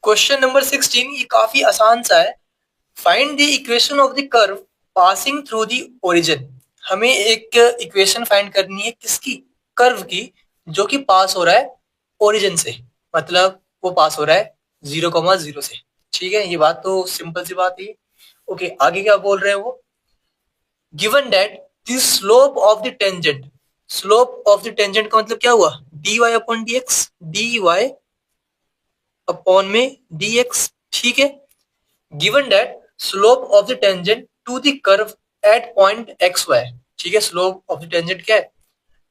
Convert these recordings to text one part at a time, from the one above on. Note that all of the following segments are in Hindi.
क्वेश्चन नंबर 16 ये काफी आसान सा है। Find the equation of the curve passing through the origin. हमें एक इक्वेशन फाइंड करनी है किसकी? कर्व की, जो कि पास हो रहा है ओरिजिन से, मतलब वो पास हो रहा है 0,0 से। ठीक है, ये बात तो सिंपल सी बात है। ओके, आगे क्या बोल रहे हैं वो? Given that the slope of the tangent, slope of the tangent का मतलब क्या हुआ? dy upon dx, dy upon में dx। ठीक है, given that slope of the tangent to the curve at point x y. ठीक है, स्लोप ऑफ द टेंजेंट क्या है?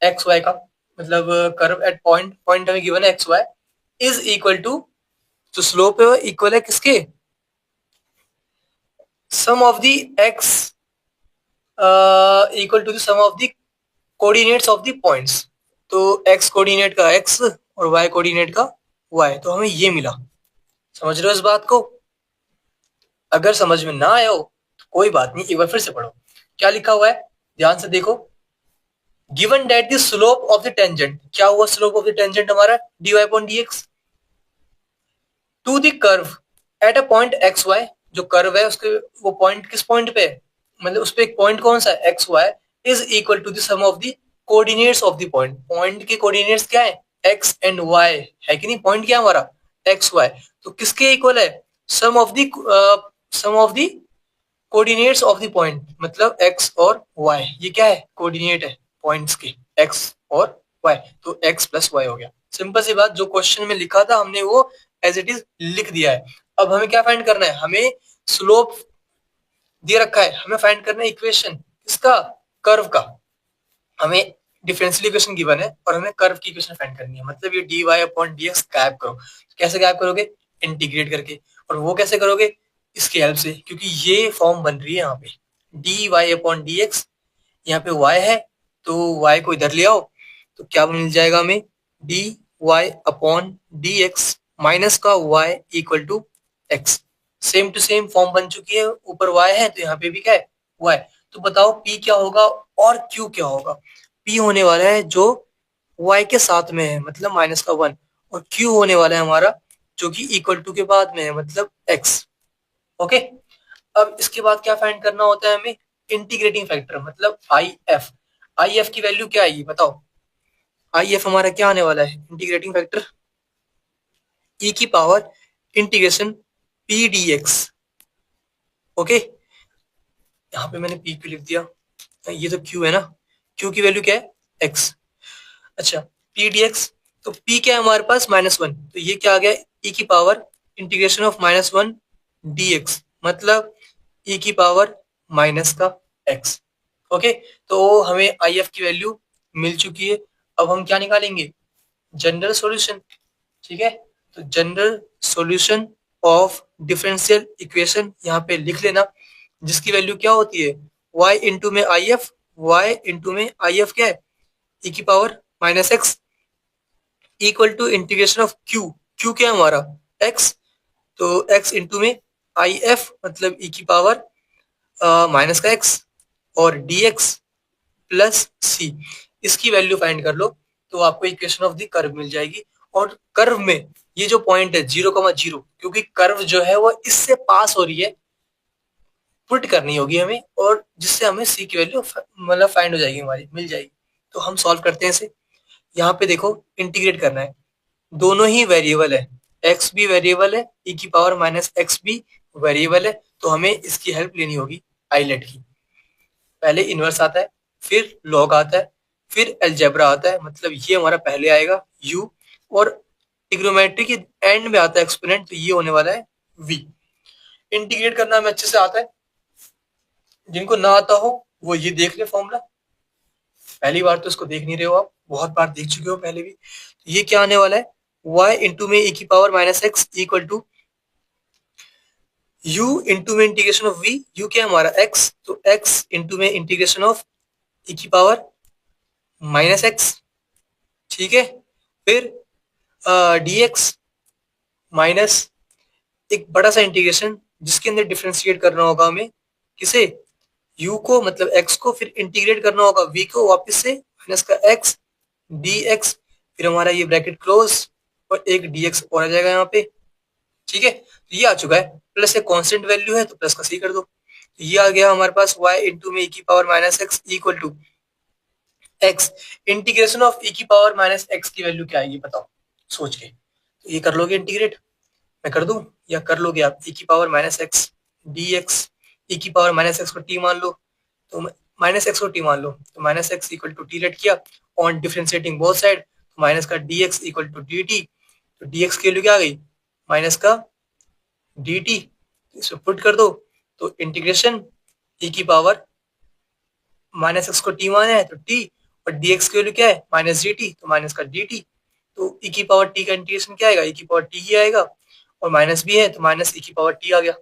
एक्स वाई का, मतलब कर्व एट पॉइंट, पॉइंट हमें गिवन है x Y, is equal to, तो स्लोप इक्वल है किसके? Sum of the X equal to the sum of the coordinates of the points. तो एक्स कोऑर्डिनेट का एक्स और वाई कोऑर्डिनेट का वाई, तो हमें ये मिला। समझ रहे हो इस बात को? अगर समझ में ना आया हो तो कोई बात नहीं, एक बार फिर से पढ़ो। क्या लिखा हुआ है, ध्यान से देखो। Given that the slope of the tangent, क्या हुआ स्लोप ऑफ द टेंजेंट हमारा? dy upon dx to the curve at a point x y. जो कर्व है उसके वो पॉइंट किस पॉइंट पे है, मतलब उस पे एक पॉइंट कौन सा है? X Y, is equal to the sum of the coordinates of the point. Point के कोऑर्डिनेट्स क्या है? एक्स एंड वाई है कि नहीं? पॉइंट क्या है हमारा? X Y. तो किसके इक्वल है? Sum of the coordinates of the point, मतलब x और y। ये क्या है? कोऑर्डिनेट है पॉइंट्स के, x और y। तो x प्लस y हो गया। सिंपल सी बात, जो क्वेश्चन में लिखा था हमने वो एज इट इज लिख दिया है। अब हमें क्या फाइंड करना है? हमें स्लोप दे रखा है, हमें फाइंड करना है इक्वेशन किसका? कर्व का। हमें डिफरेंशियल इक्वेशन गिवन है और हमें कर्व की इक्वेशन फाइंड करनी है। मतलब ये dy अपॉन dx गायब करो। कैसे गायब करोगे? इंटीग्रेट करके। और वो कैसे करोगे? इसकी हेल्प से, क्योंकि ये फॉर्म बन रही है यहाँ पे dy अपॉन dx। यहाँ पे y है तो y को इधर ले आओ, तो क्या मिल जाएगा हमें? dy अपॉन dx माइनस का y equal to x। Same to same form बन चुकी है, ऊपर y है तो यहाँ पे भी क्या है? y। तो बताओ p क्या होगा और q क्या होगा? p होने वाला है जो y के साथ में है, मतलब माइनस का 1, और q होने वाला है हमारा जो कि इक्वल टू के बाद में है, मतलब x। ओके, अब इसके बाद क्या फाइंड करना होता है हमें? इंटीग्रेटिंग फैक्टर, मतलब आई एफ। आई एफ की वैल्यू क्या आएगी बताओ? आई एफ हमारा क्या आने वाला है? इंटीग्रेटिंग फैक्टर ई की power integration P D x. Okay, यहाँ पे मैंने पी क्यू लिख दिया, ये तो क्यू है ना, क्यू की वैल्यू क्या है? एक्स। अच्छा, पी डी एक्स, तो पी क्या है हमारे पास? -1, तो ये क्या आ गया? ई की power integration of -1 D x, मतलब ई की पावर माइनस का एक्स। ओके, तो हमें आई एफ की वैल्यू मिल चुकी है। अब हम क्या निकालेंगे? General solution. ठीक है, तो general solution of differential equation यहाँ पे लिख लेना, जिसकी वैल्यू क्या होती है? y इंटू में आई एफ, y इंटू में आई एफ क्या है? ई की power minus x equal to integration of q। q क्या है हमारा? x, तो x इंटू में आई एफ मतलब ई की पावर माइनस का x और dx प्लस सी। इसकी वैल्यू फाइंड कर लो तो आपको इक्वेशन ऑफ द कर्व मिल जाएगी। और कर्व में ये जो पॉइंट है 0,0, क्योंकि कर्व जो है वो इससे पास हो रही है, पुट करनी होगी हमें, और जिससे हमें सी की वैल्यू मतलब फाइंड हो जाएगी, हमारी मिल जाएगी। तो हम सॉल्व करते हैं इसे। यहाँ पे देखो, इंटीग्रेट करना है, दोनों ही वेरिएबल है, एक्स भी वेरिएबल है, ई की पावर माइनस एक्स भी वेरिएबल है, तो हमें इसकी हेल्प लेनी होगी आइलेट की। पहले इनवर्स आता है, फिर लॉग आता है, फिर अलजेब्रा आता है, मतलब ये हमारा पहले आएगा u, और ट्रिग्नोमेट्री के एंड में आता है एक्सपोनेंट, तो ये होने वाला है v। इंटीग्रेट करना हमें अच्छे से आता है, जिनको ना आता हो वो ये देख ले फॉर्मूला। पहली बार तो इसको देख नहीं रहे हो आप, बहुत बार देख चुके हो पहले भी। तो ये क्या आने वाला है? y इंटू में e की power minus x equal to u into में इंटीग्रेशन ऑफ v, u क्या है हमारा? x, तो x इंटू में इंटीग्रेशन ऑफ e की पावर माइनस एक्स। ठीक है, फिर dx माइनस एक बड़ा सा इंटीग्रेशन जिसके अंदर डिफरेंशिएट करना होगा हमें, किसे? u को, मतलब x को, फिर इंटीग्रेट करना होगा v को वापस से, माइनस का x dx, फिर हमारा ये ब्रैकेट क्लोज और एक dx और आ जाएगा यहाँ पे। ठीक है, तो ये आ चुका है, प्लस एक कांस्टेंट वैल्यू है तो प्लस का सी कर दो, तो ये आ गया हमारे पास y इंटू में e की power minus x equal to x. Integration of e की पावर माइनस एक्स की वैल्यू क्या आएगी बताओ सोच के, तो ये कर लोगे इंटीग्रेट, मैं कर दूं या कर लोगे आप, e की power minus X D X, E की पावर माइनस एक्स को टी मान लो, तो माइनस एक्स को टी मान लो, तो minus x equal to t let किया ऑन डिफरेंशिएटिंग बोथ साइड, तो माइनस का d x equal to d t, तो डी एक्स की वैल्यू क्या आ गई माइनस का डी टी, इसको पुट कर दो, तो इंटीग्रेशन ई की पावर माइनस एक्स को टी माना है तो टी, और डी एक्स की वैल्यू क्या है माइनस डी टी, तो माइनस का डी टी, तो ई की पावर टी का इंटीग्रेशन क्या आएगा, ई की पावर टी ही आएगा, और माइनस भी है तो माइनस ई की पावर टी आ गया।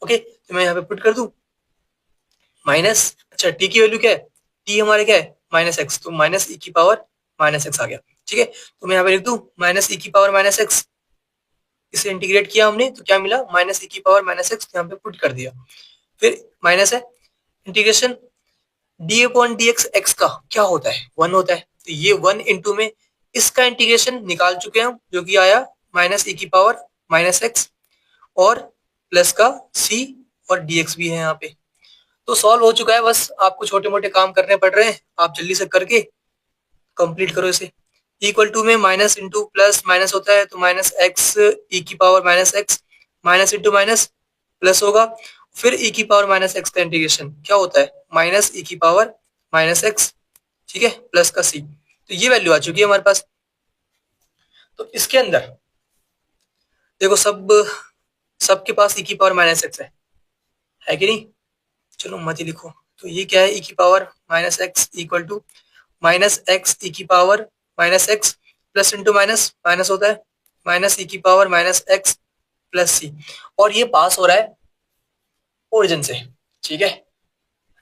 ओके, तो मैं यहाँ पे पुट कर दूं माइनस, अच्छा टी की वैल्यू क्या है, टी हमारे क्या है माइनस एक्स, तो माइनस ई की पावर माइनस एक्स आ गया। ठीक है, तो मैं यहाँ पे लिख दूं माइनस ई की पावर माइनस एक्स, इसे इंटीग्रेट किया हमने तो क्या मिला माइनस ई की पावर माइनस एक्स, यहाँ पे पुट कर दिया, फिर माइनस है integration D upon D x, x का क्या होता है वन होता है, तो ये वन इंटू में इसका इंटीग्रेशन निकाल चुके हैं हम जो कि आया माइनस ई की पावर माइनस एक्स, और प्लस का सी और डी एक्स भी है यहाँ पे, तो सॉल्व हो चुका है, बस आपको छोटे मोटे काम करने पड़ रहे हैं, आप जल्दी से करके कंप्लीट करो इसे। इक्वल टू में माइनस इंटू प्लस माइनस होता है, तो माइनस एक्स ई की power minus x, minus into minus plus होगा, फिर ई की पावर माइनस एक्स का इंटीग्रेशन क्या होता है माइनस ई की पावर माइनस एक्स, ठीक है, प्लस का सी, तो ये वैल्यू आ चुकी है हमारे पास। तो इसके अंदर देखो सबके पास ई की पावर माइनस एक्स है कि नहीं, चलो मत ही लिखो, तो ये क्या है ई की power minus x equal to minus X E की power minus X plus into minus minus होता है माइनस ई की power minus X plus C, और ये पास हो रहा है ओरिजिन से, ठीक है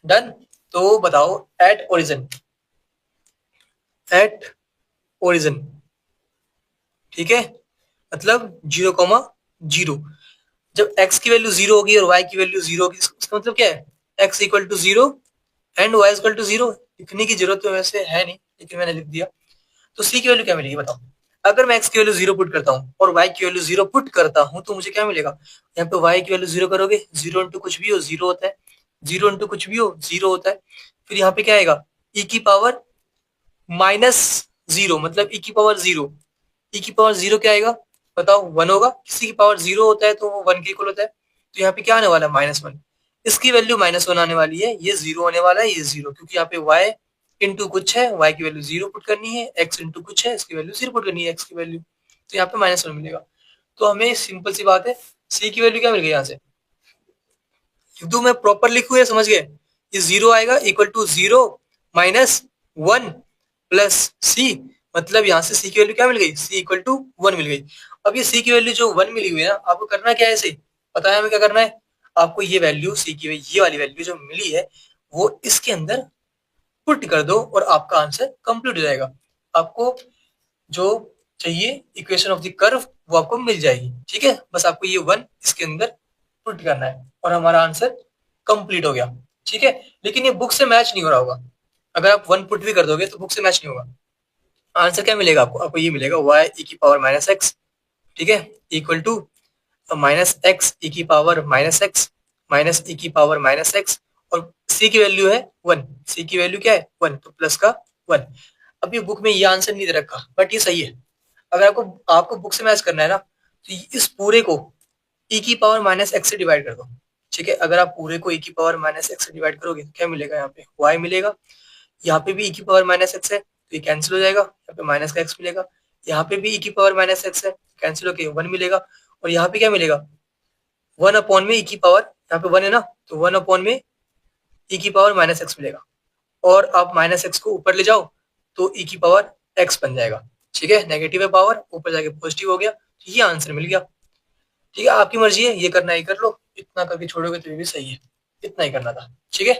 डन। तो बताओ एट ओरिजिन, एट ओरिजिन, ठीक है, मतलब 0,0, जब x की वैल्यू 0 होगी और y की वैल्यू 0 होगी, इसका मतलब क्या है x equal to 0 and y equal to 0, लिखने की जरूरत तो वैसे है नहीं लेकिन मैंने लिख दिया। तो c की वैल्यू क्या मिलेगी बताओ, अगर मैं x की वैल्यू 0 पुट करता हूँ और y की वैल्यू 0 पुट करता हूँ तो मुझे क्या मिलेगा, यहाँ पे y की वैल्यू 0 करोगे 0 इंटू कुछ भी हो 0 होता है, 0 इंटू कुछ भी हो 0 होता है, फिर यहाँ पे क्या आएगा e की पावर माइनस 0, मतलब e की पावर 0, e की पावर 0 क्या आएगा बताओ 1 होगा, किसी की पावर 0 होता है तो वो 1 के इक्वल होता है, तो यहाँ पे क्या आने वाला है -1, इसकी वैल्यू -1 आने वाली है, ये 0 होने वाला है, ये 0, क्योंकि यहाँ पे y इंटू कुछ है, y की वैल्यू 0 पुट करनी है, x इंटू कुछ है, इसकी वैल्यू 0 पुट करनी है x की वैल्यू, तो यहाँ पे -1 मिलेगा। तो हमें सिंपल सी बात है c की वैल्यू क्या मिल गई यहाँ से, लिख मैं प्रॉपर लिखू या समझ गए, ये 0 आएगा इक्वल टू 0 -1 प्लस सी, मतलब यहाँ से सी की वैल्यू क्या मिल गई, सी इक्वल टू 1 मिल गई। अब ये सी की वैल्यू जो 1 मिली हुई है ना, आपको करना क्या है, इसे पता है हमें क्या करना है, आपको ये वैल्यू सी की ये वाली वैल्यू जो मिली है वो इसके अंदर पुट कर दो और आपका आंसर कंप्लीट हो जाएगा, आपको जो चाहिए इक्वेशन ऑफ द कर्व वो आपको मिल जाएगी। ठीक है, बस आपको ये 1 इसके अंदर पुट करना है और हमारा आंसर कंप्लीट हो गया। ठीक है, लेकिन ये बुक से मैच नहीं हो रहा होगा, अगर आप 1 पुट भी कर दोगे तो बुक से मैच नहीं होगा। आंसर क्या मिलेगा आपको, आपको ये मिलेगा y e की पावर माइनस एक्स, ठीक है, equal to minus X E की power minus x minus E की पावर माइनस एक्स, और c की वैल्यू है 1, c की वैल्यू क्या है 1, तो प्लस का 1। अब ये बुक में ये आंसर नहीं दे रखा बट ये सही है, अगर आपको आपको बुक से मैच करना है ना तो इस पूरे को e की पावर माइनस एक्स से डिवाइड कर दो। ठीक है, अगर आप पूरे को e की पावर माइनस एक्स से डिवाइड करोगे तो क्या मिलेगा, यहाँ पे y मिलेगा, यहाँ पे भी e की पावर माइनस एक्स है तो ये कैंसिल हो जाएगा, यहाँ पे माइनस का x मिलेगा, यहाँ पे भी e की पावर माइनस एक्स है कैंसिल होके 1 मिलेगा, और यहाँ पे क्या मिलेगा 1 अपॉन में e की पावर, यहाँ पे 1 है ना तो 1 अपॉन में e की पावर माइनस एक्स मिलेगा, और आप माइनस एक्स को ऊपर ले जाओ तो e की पावर x बन जाएगा। ठीक है, नेगेटिव है पावर, ऊपर जाके पॉजिटिव हो गया, तो ये आंसर मिल गया। ठीक है, आपकी मर्जी है, ये करना है कर लो, इतना करके छोड़ोगे तो ये भी सही है, इतना ही करना था। ठीक है।